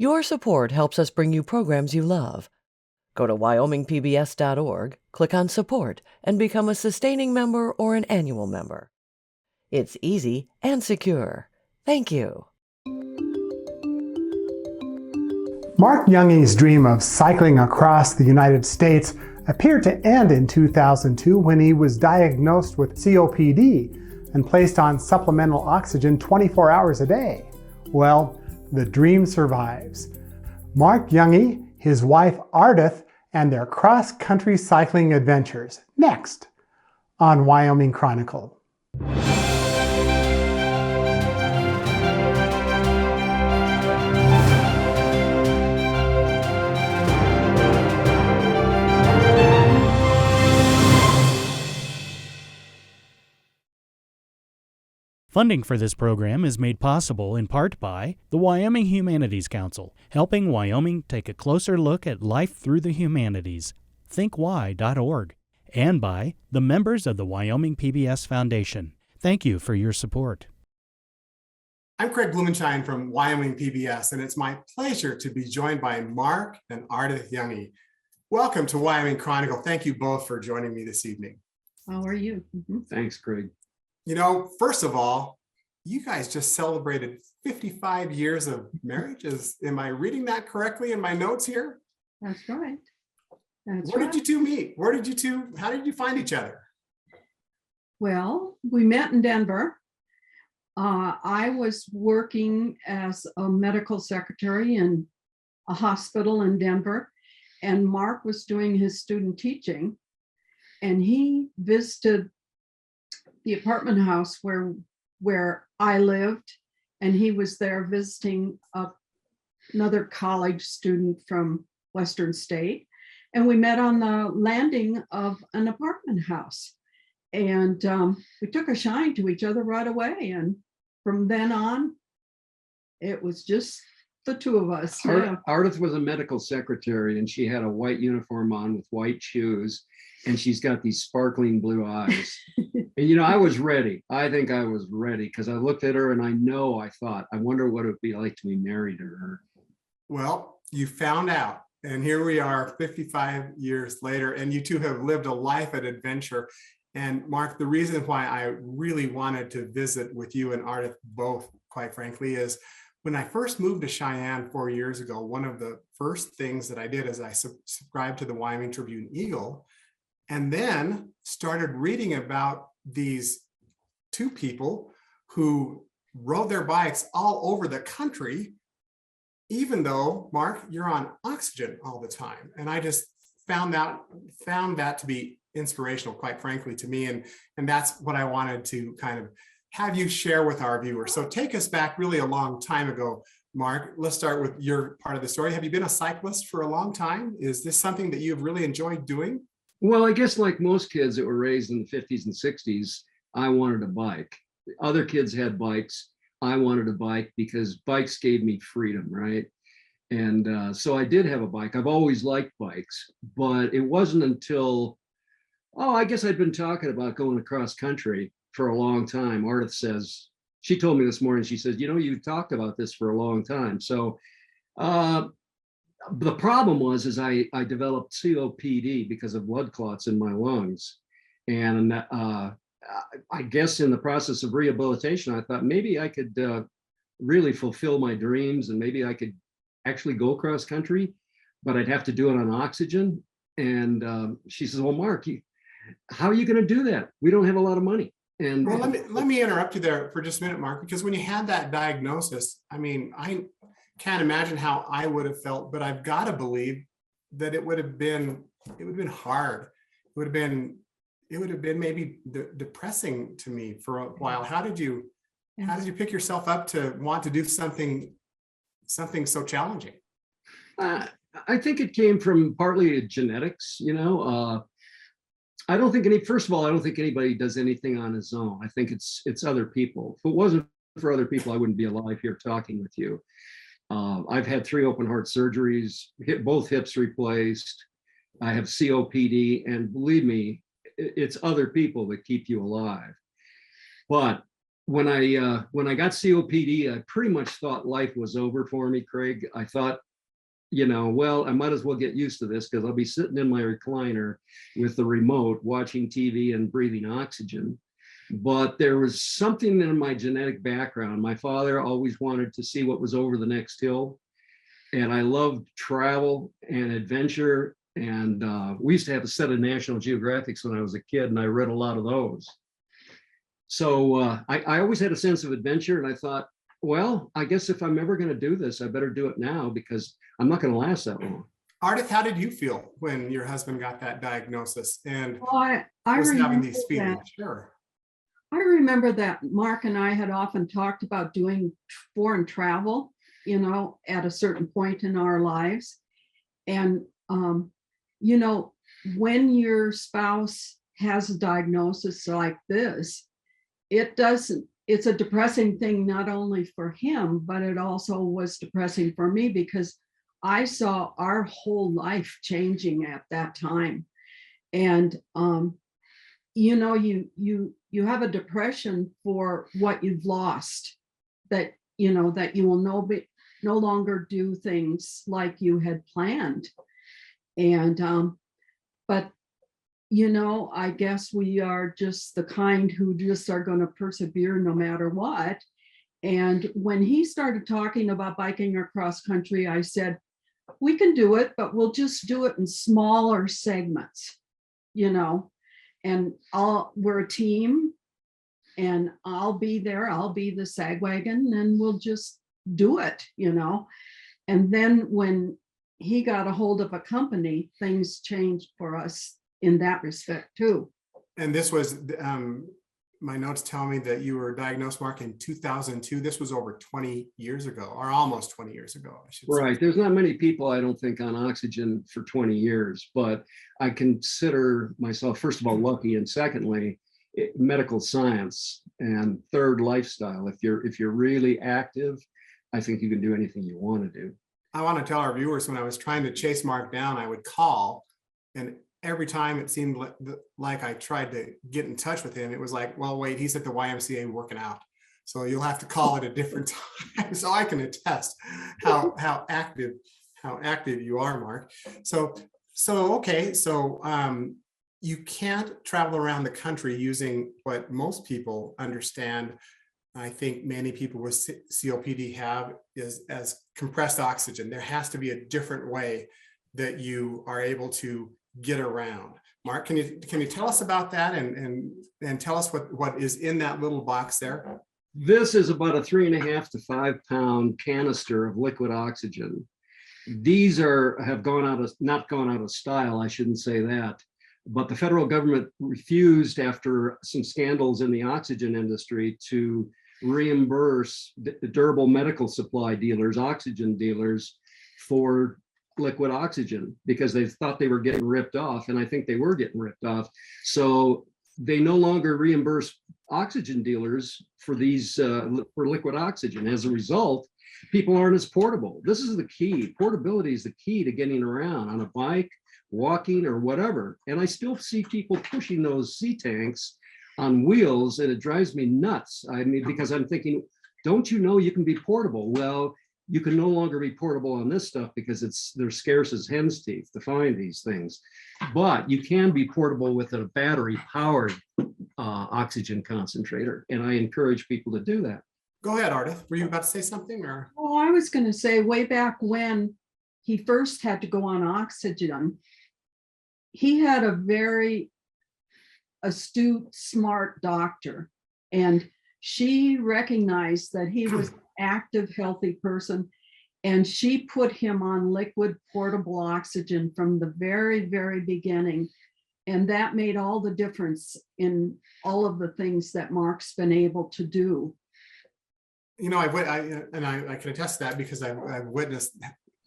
Your support helps us bring you programs you love. Go to wyomingpbs.org, click on Support, and become a sustaining member or an annual member. It's easy and secure. Thank you. Mark Junge's dream of cycling across the United States appeared to end in 2002 when he was diagnosed with COPD and placed on supplemental oxygen 24 hours a day. Well, the dream survives. Mark Junge, his wife Ardath, and their cross-country cycling adventures. Next on Wyoming Chronicle. Funding for this program is made possible in part by the Wyoming Humanities Council, helping Wyoming take a closer look at life through the humanities, thinkwhy.org, and by the members of the Wyoming PBS Foundation. Thank you for your support. I'm Craig Blumenshine from Wyoming PBS, and it's my pleasure to be joined by Mark and Ardath Junge. Welcome to Wyoming Chronicle. Thank you both for joining me this evening. How are you? Thanks, Craig. You know, first of all, you guys just celebrated 55 years of marriage. Am I reading that correctly in my notes here? That's right. Where did you two meet? How did you find each other? Well, we met in Denver. I was working as a medical secretary in a hospital in Denver, and Mark was doing his student teaching, and he visited the apartment house where I lived, and he was there visiting another college student from Western State, and we met on the landing of an apartment house, and we took a shine to each other right away, and from then on it was just the two of us. Ardath was a medical secretary, and she had a white uniform on with white shoes, and she's got these sparkling blue eyes. And I was ready. I think I was ready because I looked at her and I thought, I wonder what it would be like to be married to her. Well, you found out, and here we are 55 years later, and you two have lived a life of adventure. And Mark, the reason why I really wanted to visit with you and Ardath both, quite frankly, is when I first moved to Cheyenne 4 years ago, one of the first things that I did is I subscribed to the Wyoming Tribune-Eagle, and then started reading about these two people who rode their bikes all over the country, even though, Mark, you're on oxygen all the time. And I just found that to be inspirational, quite frankly, to me. And that's what I wanted to kind of have you share with our viewers. So take us back really a long time ago, Mark. Let's start with your part of the story. Have you been a cyclist for a long time? Is this something that you've really enjoyed doing? Well, I guess like most kids that were raised in the 50s and 60s, I wanted a bike. Other kids had bikes. I wanted a bike because bikes gave me freedom, right? And so I did have a bike. I've always liked bikes, but it wasn't until, I guess I'd been talking about going across country for a long time. Ardath says, she told me this morning, she says, you've talked about this for a long time. So the problem is I developed COPD because of blood clots in my lungs. And I guess in the process of rehabilitation, I thought maybe I could really fulfill my dreams, and maybe I could actually go cross country, but I'd have to do it on oxygen. And she says, well, Mark, how are you going to do that? We don't have a lot of money. And well, let me interrupt you there for just a minute, Mark, because when you had that diagnosis, I mean, I can't imagine how I would have felt, but I've got to believe that it would have been hard. It would have been maybe depressing to me for a while. How did you pick yourself up to want to do something so challenging? I think it came from partly genetics. I don't think anybody does anything on his own. I think it's other people. If it wasn't for other people, I wouldn't be alive here talking with you. I've had 3 open heart surgeries, both hips replaced. I have COPD, and believe me, it's other people that keep you alive. But when I got COPD, I pretty much thought life was over for me, Craig. I thought, well, I might as well get used to this because I'll be sitting in my recliner with the remote watching TV and breathing oxygen. But there was something in my genetic background. My father always wanted to see what was over the next hill. And I loved travel and adventure. And we used to have a set of National Geographics when I was a kid, and I read a lot of those. So I always had a sense of adventure, and I thought, well, I guess if I'm ever going to do this, I better do it now because I'm not going to last that long. Ardath, how did you feel when your husband got that diagnosis and Well, I was having remember these feelings? that. Sure. I remember that Mark and I had often talked about doing foreign travel, at a certain point in our lives. And, when your spouse has a diagnosis like this, it's a depressing thing, not only for him, but it also was depressing for me because I saw our whole life changing at that time. And, you have a depression for what you've lost, that you will no longer do things like you had planned. And but I guess we are just the kind who just are going to persevere no matter what. And when he started talking about biking across country, I said, we can do it, but we'll just do it in smaller segments, and we're a team, and I'll be there. I'll be the sag wagon, and we'll just do it, And then when he got a hold of a company, things changed for us in that respect too. And this was, my notes tell me that you were diagnosed, Mark, in 2002. This was over 20 years ago, or almost 20 years ago, I should say. Right. There's not many people, I don't think, on oxygen for 20 years, but I consider myself, first of all, lucky, and secondly, medical science, and third, lifestyle. If you're really active, I think you can do anything you want to do. I want to tell our viewers, when I was trying to chase Mark down, I would call, and every time it seemed like I tried to get in touch with him, it was like, well, wait, he's at the YMCA working out. So you'll have to call at a different time. So I can attest how active you are, Mark. So you can't travel around the country using what most people understand. I think many people with COPD have is as compressed oxygen. There has to be a different way that you are able to get around. Mark, can you tell us about that and tell us what is in that little box there? This is about a 3.5 to 5 pound canister of liquid oxygen. These have not gone out of style, I shouldn't say that, but the federal government refused, after some scandals in the oxygen industry, to reimburse the durable medical supply dealers, oxygen dealers, for liquid oxygen because they thought they were getting ripped off, and I think they were getting ripped off. So they no longer reimburse oxygen dealers for these for liquid oxygen. As a result, people aren't as portable. This is the key. Portability is the key to getting around on a bike, walking, or whatever. And I still see people pushing those sea tanks on wheels, and it drives me nuts. I mean, because I'm thinking, don't you know you can be portable? Well, you can no longer be portable on this stuff because they're scarce as hen's teeth to find these things. But you can be portable with a battery-powered oxygen concentrator, and I encourage people to do that. Go ahead, Ardath. Were you about to say something? Or? Oh, I was going to say, way back when he first had to go on oxygen, he had a very astute, smart doctor, and she recognized that he was an active, healthy person, and she put him on liquid portable oxygen from the very, very beginning. And that made all the difference in all of the things that Mark's been able to do. I can attest to that because I've witnessed,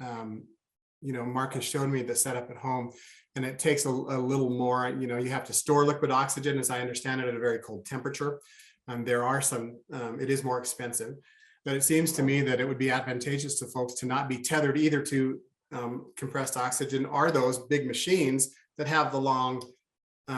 Mark has shown me the setup at home, and it takes a little more. You have to store liquid oxygen, as I understand it, at a very cold temperature. There are some, it is more expensive, but it seems to me that it would be advantageous to folks to not be tethered either to compressed oxygen or those big machines that have the long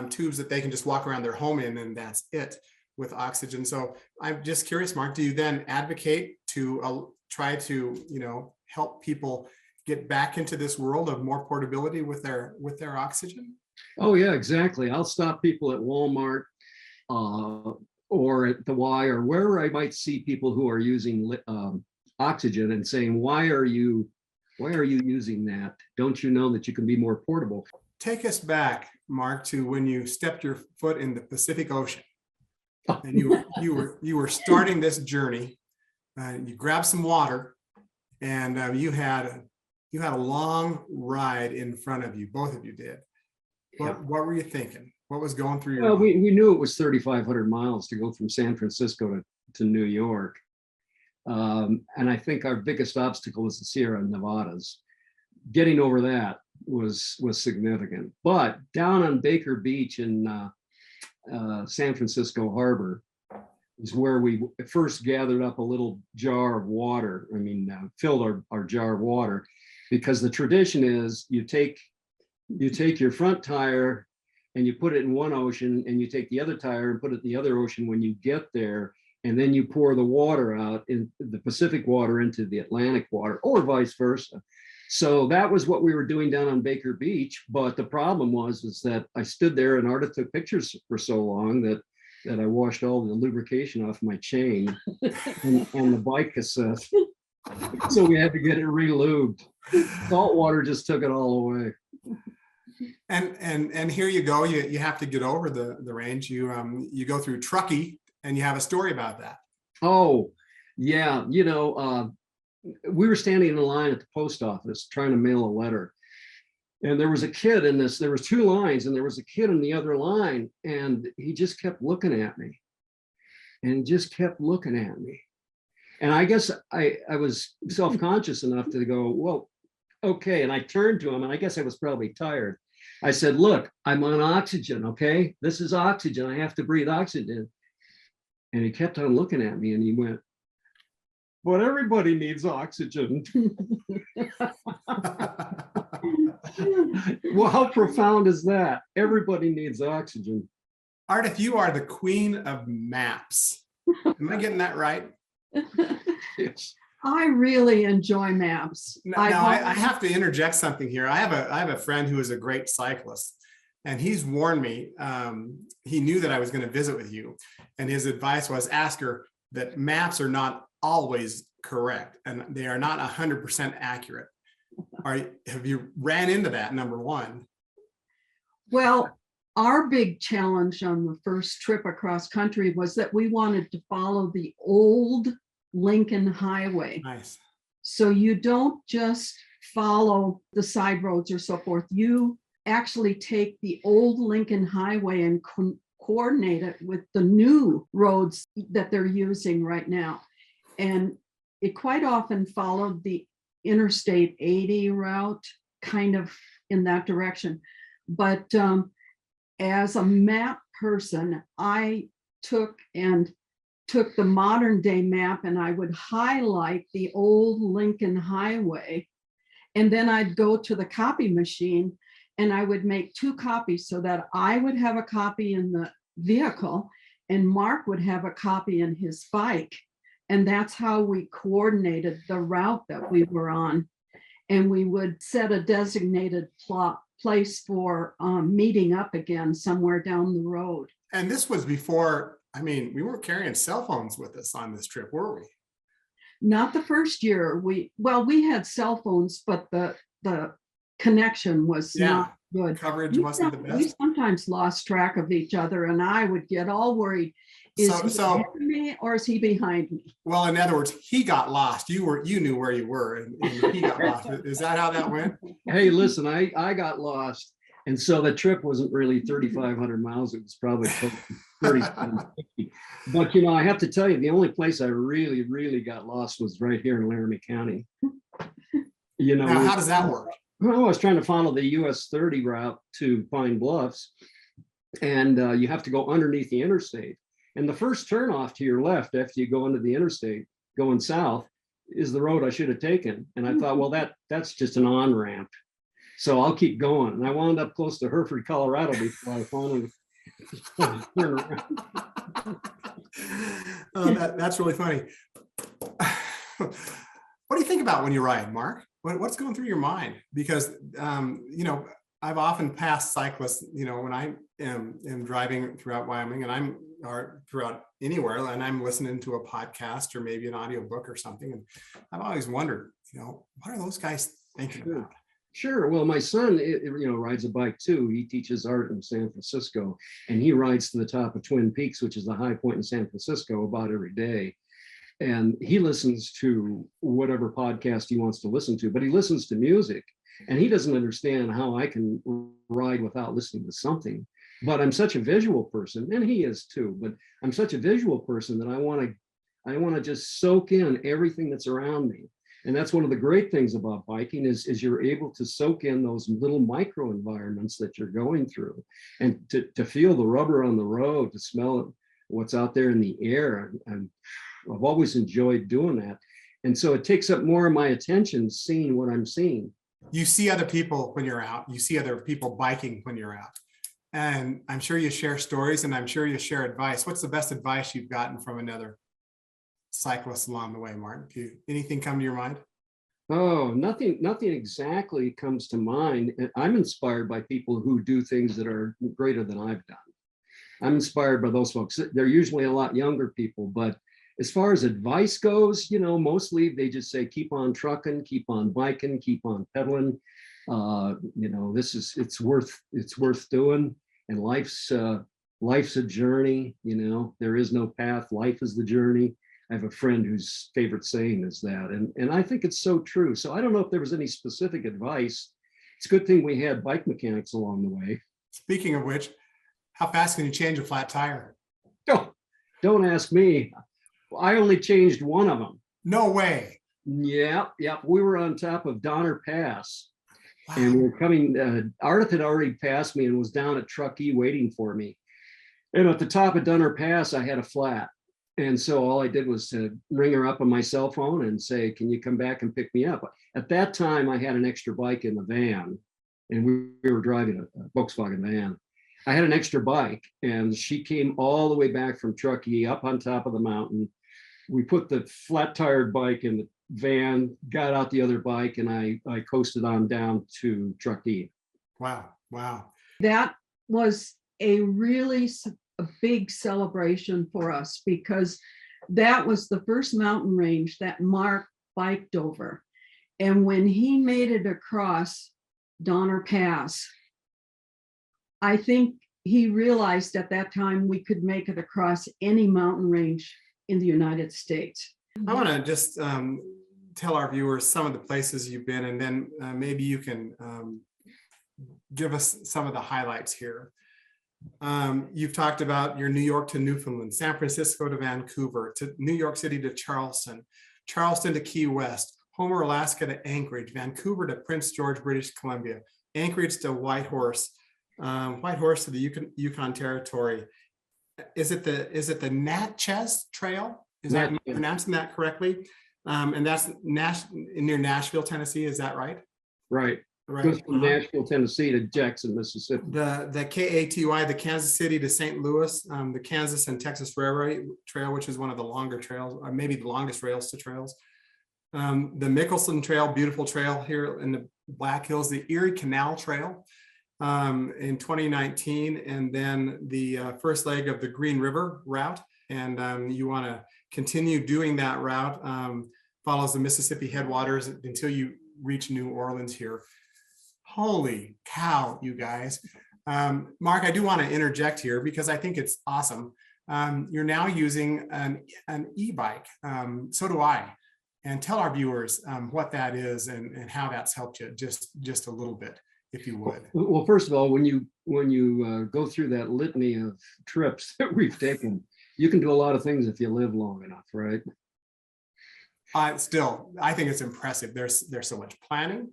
tubes that they can just walk around their home in, and that's it. with oxygen. So I'm just curious, Mark, do you then advocate to try to, help people get back into this world of more portability with their oxygen? Oh yeah, exactly. I'll stop people at Walmart or at the Y or wherever I might see people who are using oxygen and saying, why are you using that? Don't you know that you can be more portable? Take us back, Mark, to when you stepped your foot in the Pacific Ocean and you were starting this journey. You grabbed some water, and you had a long ride in front of you. Both of you did. What were you thinking? What was going through your mind? We knew it was 3,500 miles to go from San Francisco to New York. And I think our biggest obstacle was the Sierra Nevadas. Getting over that was significant. But down on Baker Beach in San Francisco Harbor is where we first gathered up a little jar of water. Filled our jar of water, because the tradition is you take your front tire and you put it in one ocean, and you take the other tire and put it in the other ocean when you get there, and then you pour the water out in the Pacific water into the Atlantic water, or vice versa. So that was what we were doing down on Baker Beach. But the problem was that I stood there and Ardath took pictures for so long that I washed all the lubrication off my chain and the bike cassette. So we had to get it re-lubed. Salt water just took it all away. And here you go. You have to get over the range. You go through Truckee, and you have a story about that. Oh, yeah. We were standing in a line at the post office trying to mail a letter. And there was a kid in this, there was two lines, and there was a kid in the other line, and he just kept looking at me. And just kept looking at me. And I guess I was self-conscious enough to go, well, okay. And I turned to him, and I guess I was probably tired. I said, look, I'm on oxygen, okay? This is oxygen. I have to breathe oxygen. And he kept on looking at me, and he went, but everybody needs oxygen. Well, how profound is that? Everybody needs oxygen. Ardath, you are the queen of maps. Am I getting that right? Yes. I really enjoy maps. Now, I have to interject something here. I have a friend who is a great cyclist, and he's warned me. He knew that I was going to visit with you, and his advice was ask her that maps are not always correct, and they are not 100% accurate. Have you ran into that, number one? Well, our big challenge on the first trip across country was that we wanted to follow the old Lincoln Highway. Nice. So you don't just follow the side roads or so forth. You actually take the old Lincoln Highway and coordinate it with the new roads that they're using right now. And it quite often followed the Interstate 80 route, kind of in that direction. But as a map person, I took the modern day map, and I would highlight the old Lincoln Highway, and then I'd go to the copy machine and I would make two copies so that I would have a copy in the vehicle and Mark would have a copy in his bike. And that's how we coordinated the route that we were on. And we would set a designated place for meeting up again somewhere down the road. And this was before, we weren't carrying cell phones with us on this trip, were we? Not the first year. We had cell phones, but the connection was not good. Coverage wasn't the best. We sometimes lost track of each other, and I would get all worried. Is he ahead of me or is he behind me? Well, in other words, he got lost. You knew where you were, and he got lost. Is that how that went? Hey, listen, I got lost. And so the trip wasn't really 3,500 miles. It was probably 30, But, I have to tell you, the only place I really, really got lost was right here in Laramie County. Now, how does that work? Well, I was trying to follow the US 30 route to Pine Bluffs, and you have to go underneath the interstate. And the first turn off to your left after you go into the interstate going south is the road I should have taken. And I thought, well, that's just an on-ramp. So I'll keep going. And I wound up close to Hereford, Colorado before I finally turned around. That's really funny. What do you think about when you ride, Mark? What's going through your mind? Because, I've often passed cyclists, when I am driving throughout Wyoming or throughout anywhere, and I'm listening to a podcast or maybe an audiobook or something. And I've always wondered, what are those guys thinking about? Sure. Well, my son, rides a bike too. He teaches art in San Francisco, and he rides to the top of Twin Peaks, which is the high point in San Francisco, about every day. And he listens to whatever podcast he wants to listen to, but he listens to music, and he doesn't understand how I can ride without listening to something. But I'm such a visual person, and he is too, but I'm such a visual person that I want to just soak in everything that's around me. And that's one of the great things about biking is you're able to soak in those little micro environments that you're going through, and to feel the rubber on the road, to smell what's out there in the air. And I've always enjoyed doing that. And so it takes up more of my attention seeing what I'm seeing. You see other people when you're out. You see other people biking when you're out. And I'm sure you share stories, and I'm sure you share advice. What's the best advice you've gotten from another cyclist along the way, Martin? Anything come to your mind? Oh, nothing exactly comes to mind. I'm inspired by people who do things that are greater than I've done. I'm inspired by those folks. They're usually a lot younger people, but as far as advice goes, mostly they just say, keep on trucking, keep on biking, keep on pedaling. It's worth doing. And life's a journey. There is no path. Life is the journey. I have a friend whose favorite saying is that, and I think it's so true. So I don't know if there was any specific advice. It's a good thing we had bike mechanics along the way. Speaking of which, how fast can you change a flat tire? Oh, don't ask me. I only changed one of them. No way. Yeah. We were on top of Donner Pass. Wow. And we were coming, Ardath had already passed me and was down at Truckee waiting for me. And at the top of Donner Pass, I had a flat. And so all I did was ring her up on my cell phone and say, can you come back and pick me up? At that time, I had an extra bike in the van, and we were driving a Volkswagen van. I had an extra bike, and she came all the way back from Truckee up on top of the mountain. We put the flat tired bike in the van, got out the other bike, and I coasted on down to Truckee. Wow. That was a big celebration for us, because that was the first mountain range that Mark biked over. And when he made it across Donner Pass, I think he realized at that time we could make it across any mountain range in the United States. I want to just tell our viewers some of the places you've been, and then maybe you can give us some of the highlights here. You've talked about your New York to Newfoundland, San Francisco to Vancouver, to New York City to Charleston, Charleston to Key West, Homer, Alaska to Anchorage, Vancouver to Prince George, British Columbia, Anchorage to Whitehorse to the Yukon Territory. Is it the Natchez Trail? Is that pronouncing that correctly? And that's near Nashville, Tennessee. Is that right? Right. Goes from Nashville, Tennessee to Jackson, Mississippi. The KATY, the Kansas City to St. Louis, the Kansas and Texas Railway Trail, which is one of the longer trails, or maybe the longest rails to trails. The Mickelson Trail, beautiful trail here in the Black Hills, the Erie Canal Trail in 2019, and then the first leg of the Green River route. And you want to continue doing that route, follows the Mississippi headwaters until you reach New Orleans here. Holy cow, you guys. Mark, I do want to interject here because I think it's awesome. You're now using an e-bike. So do I. And tell our viewers what that is and how that's helped you, just a little bit, if you would. Well, first of all, when you go through that litany of trips that we've taken, you can do a lot of things if you live long enough, right? Still, I think it's impressive. There's so much planning.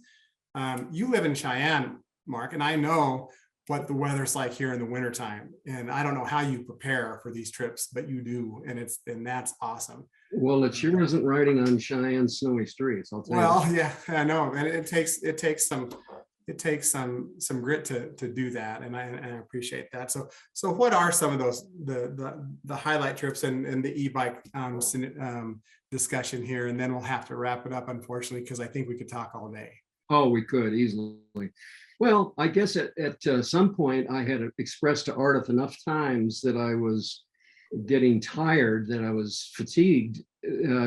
You live in Cheyenne, Mark, and I know what the weather's like here in the wintertime. And I don't know how you prepare for these trips, but you do, and that's awesome. Well, it sure isn't riding on Cheyenne snowy streets, I'll tell you. Well, yeah, I know. And it takes some it takes some grit to do that, and I appreciate that. So what are some of those the highlight trips and the e-bike discussion here, and then we'll have to wrap it up, unfortunately, because I think we could talk all day. Oh, we could easily. Well, I guess at some point I had expressed to Ardath enough times that I was getting tired, that I was fatigued.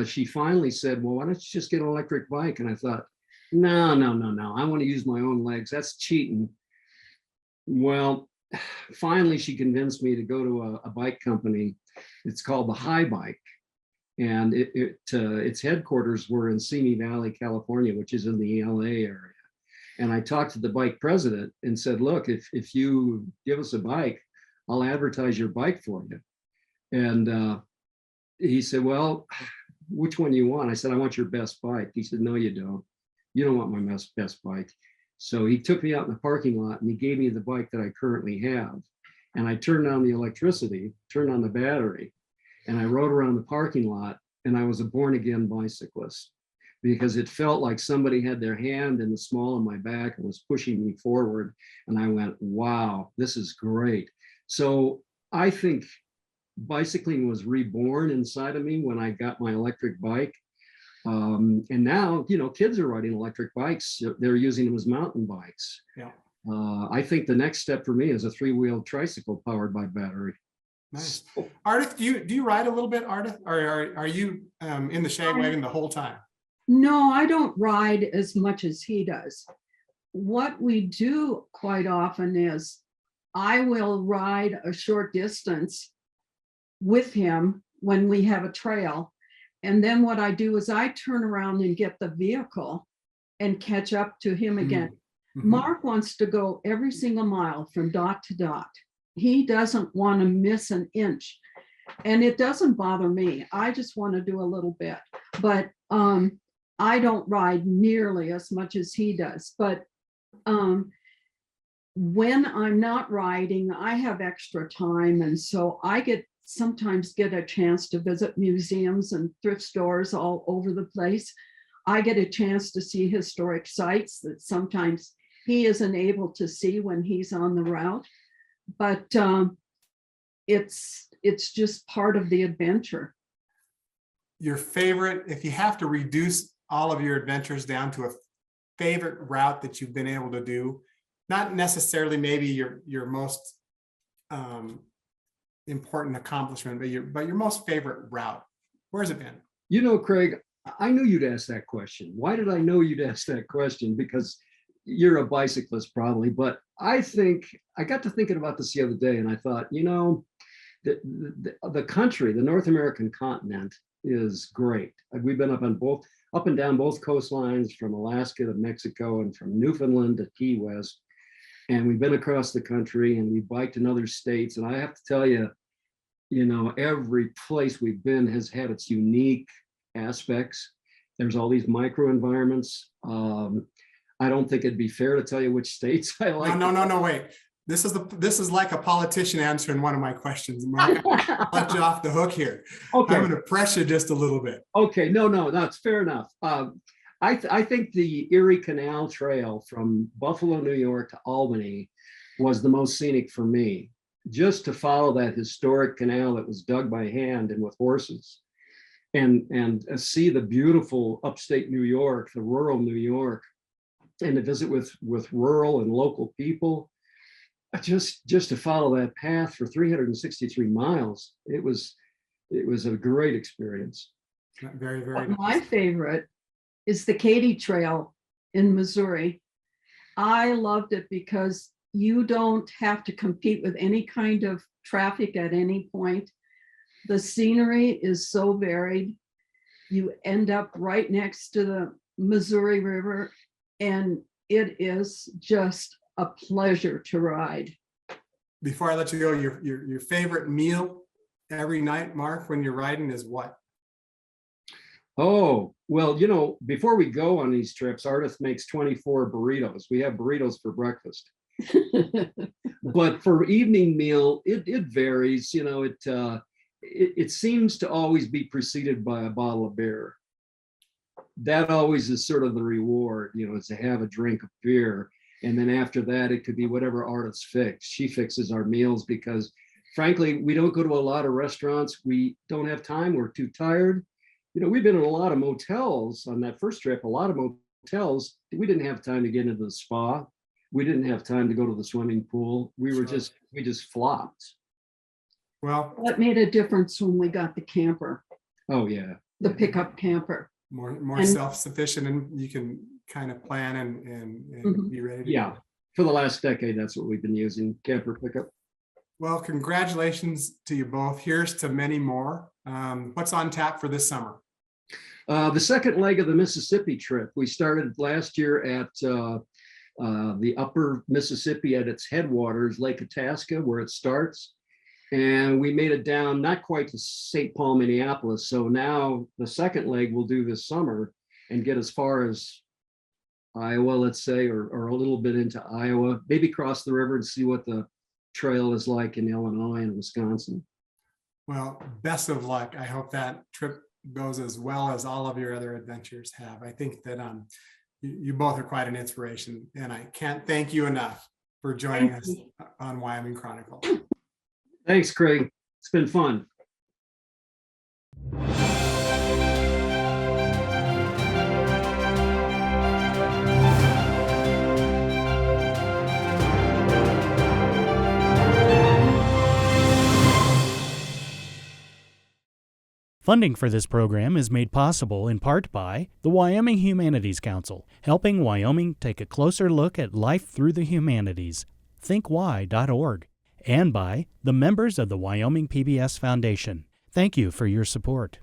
She finally said, well, why don't you just get an electric bike? And I thought, no. I want to use my own legs. That's cheating. Well, finally, she convinced me to go to a bike company. It's called the High Bike. And its headquarters were in Simi Valley, California, which is in the LA area. And I talked to the bike president and said, look, if you give us a bike, I'll advertise your bike for you. And he said, well, which one do you want? I said, I want your best bike. He said, no, you don't. You don't want my best bike. So he took me out in the parking lot and he gave me the bike that I currently have. And I turned on the electricity, turned on the battery, and I rode around the parking lot, and I was a born again bicyclist, because it felt like somebody had their hand in the small of my back and was pushing me forward. And I went, wow, this is great. So I think bicycling was reborn inside of me when I got my electric bike. And now, kids are riding electric bikes. They're using them as mountain bikes. Yeah. I think the next step for me is a 3-wheeled tricycle powered by battery. Nice. Ardath, do you ride a little bit, Ardath, or are you in the shag wagon the whole time? No, I don't ride as much as he does. What we do quite often is I will ride a short distance with him when we have a trail. And then what I do is I turn around and get the vehicle and catch up to him again. Mm-hmm. Mark wants to go every single mile from dot to dot. He doesn't want to miss an inch. And it doesn't bother me. I just want to do a little bit. But I don't ride nearly as much as he does. But when I'm not riding, I have extra time. And so I sometimes get a chance to visit museums and thrift stores all over the place. I get a chance to see historic sites that sometimes he isn't able to see when he's on the route. But it's just part of the adventure. Your favorite, if you have to reduce all of your adventures down to a favorite route that you've been able to do, not necessarily maybe your most important accomplishment, but your most favorite route, where's it been? Craig, I knew you'd ask that question. Why did I know you'd ask that question? Because you're a bicyclist probably, but I think I got to thinking about this the other day, and I thought, the country, the North American continent, is great. We've been up and down both coastlines, from Alaska to Mexico and from Newfoundland to Key West. And we've been across the country and we've biked in other states. And I have to tell you, every place we've been has had its unique aspects. There's all these micro environments. I don't think it'd be fair to tell you which states I like. No, wait. This is like a politician answering one of my questions. Mark, I'll let you off the hook here. Okay. I'm going to press you just a little bit. Okay, no, that's fair enough. I think the Erie Canal Trail from Buffalo, New York to Albany was the most scenic for me. Just to follow that historic canal that was dug by hand and with horses, and see the beautiful upstate New York, the rural New York, and to visit with rural and local people. Just to follow that path for 363 miles, it was a great experience. Very, very nice. My favorite is the Katy Trail in Missouri. I loved it because you don't have to compete with any kind of traffic at any point. The scenery is so varied. You end up right next to the Missouri River, and it is just a pleasure to ride. Before I let you go, your favorite meal every night, Mark, when you're riding is what? Oh, well, before we go on these trips, Ardath makes 24 burritos. We have burritos for breakfast. But for evening meal, it varies. It seems to always be preceded by a bottle of beer. That always is sort of the reward, is to have a drink of beer. And then after that, it could be whatever Ardath's fix. She fixes our meals because frankly, we don't go to a lot of restaurants. We don't have time. We're too tired. We've been in a lot of motels on that first trip, a lot of motels. We didn't have time to get into the spa. We didn't have time to go to the swimming pool. We just flopped. Well, That made a difference when we got the camper, Oh yeah. the pickup camper. more And- self-sufficient, and you can kind of plan and Mhm. be ready to Yeah. go. For the last decade, that's what we've been using, camper pickup. Well, congratulations to you both. Here's to many more. What's on tap for this summer? The second leg of the Mississippi trip, we started last year at the upper Mississippi at its headwaters, Lake Itasca, where it starts. And we made it down, not quite to St. Paul, Minneapolis. So now the second leg we'll do this summer and get as far as Iowa, let's say, or a little bit into Iowa, maybe cross the river and see what the trail is like in Illinois and Wisconsin. Well, best of luck. I hope that trip goes as well as all of your other adventures have. I think that you both are quite an inspiration, and I can't thank you enough for joining Thank us you. on Wyoming Chronicle. Thanks, Craig. It's been fun. Funding for this program is made possible in part by the Wyoming Humanities Council, helping Wyoming take a closer look at life through the humanities. ThinkWhy.org. And by the members of the Wyoming PBS Foundation. Thank you for your support.